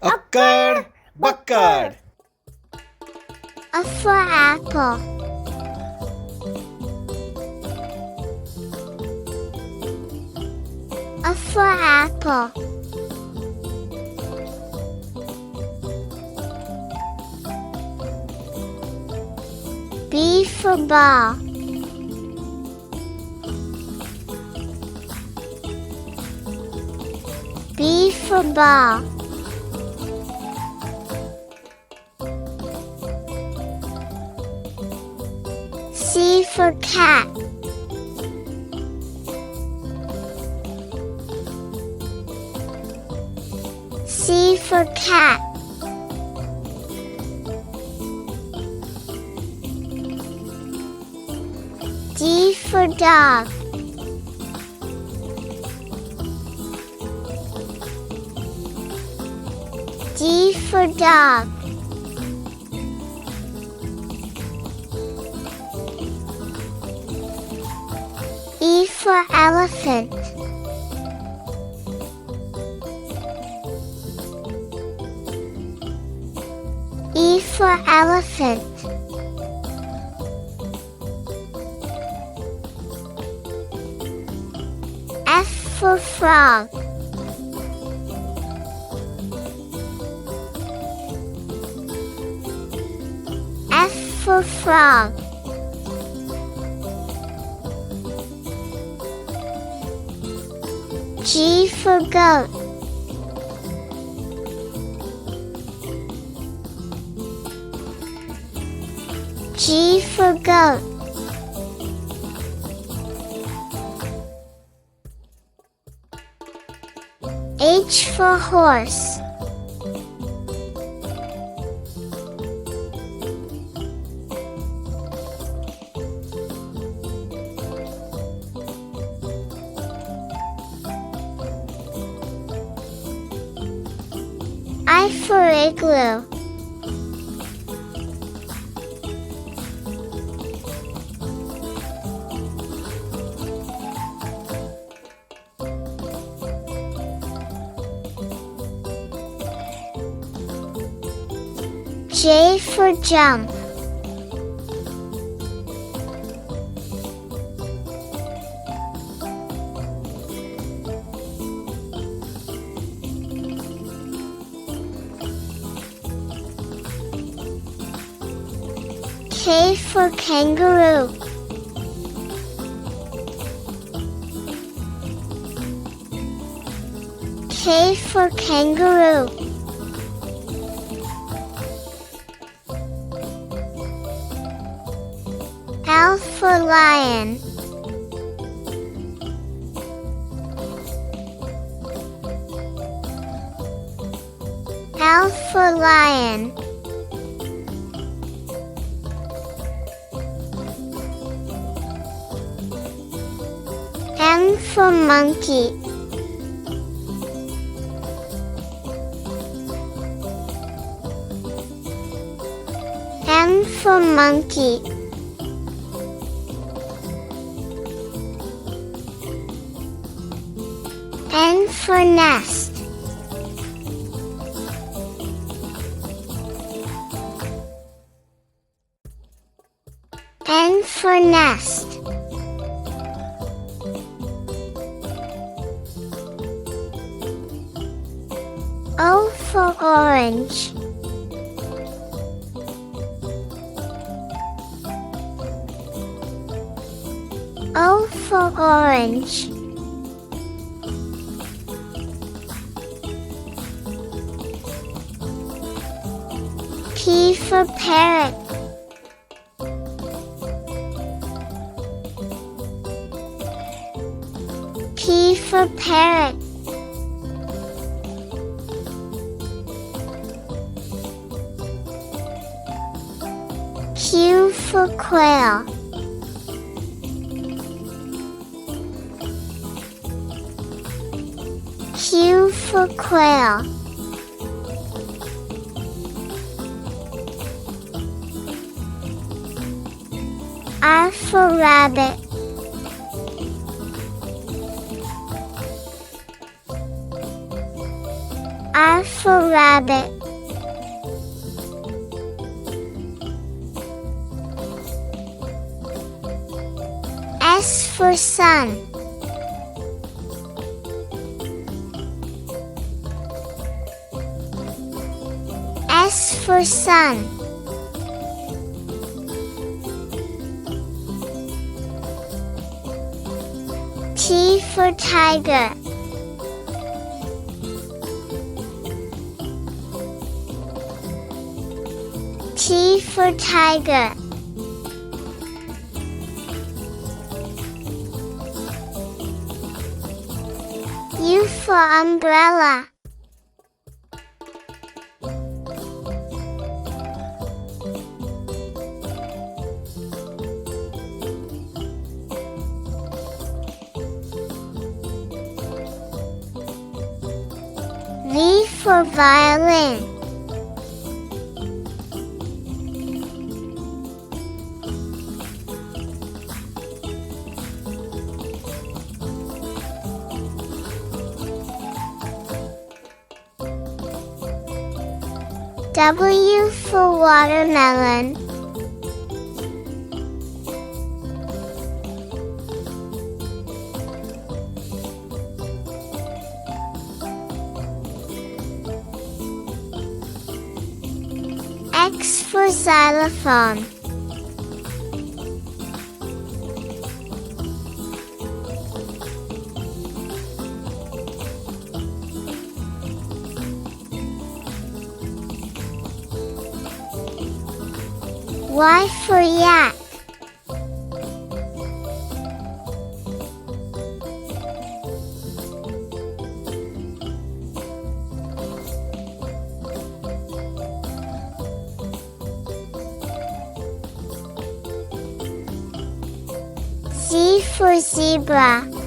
Akkad, Bakkad. A for apple. A for apple. B for ball. B for ball. C for cat. C for cat. D for dog. D for dog. E for elephant. E for elephant. F for frog. F for frog. G for goat. G for goat. H for horse. I for igloo. J for jump. K for kangaroo. K for kangaroo. L for lion. L for lion. M for monkey. M for monkey. N for nest. N for nest. O for orange. O for orange. P for parrot. P for parrot. Q for quail. Q for quail. R for rabbit. R for rabbit. S for sun. S for sun. T for tiger. T for tiger. U for umbrella. V for violin. W for watermelon. X for xylophone. Y for yak. Z for zebra.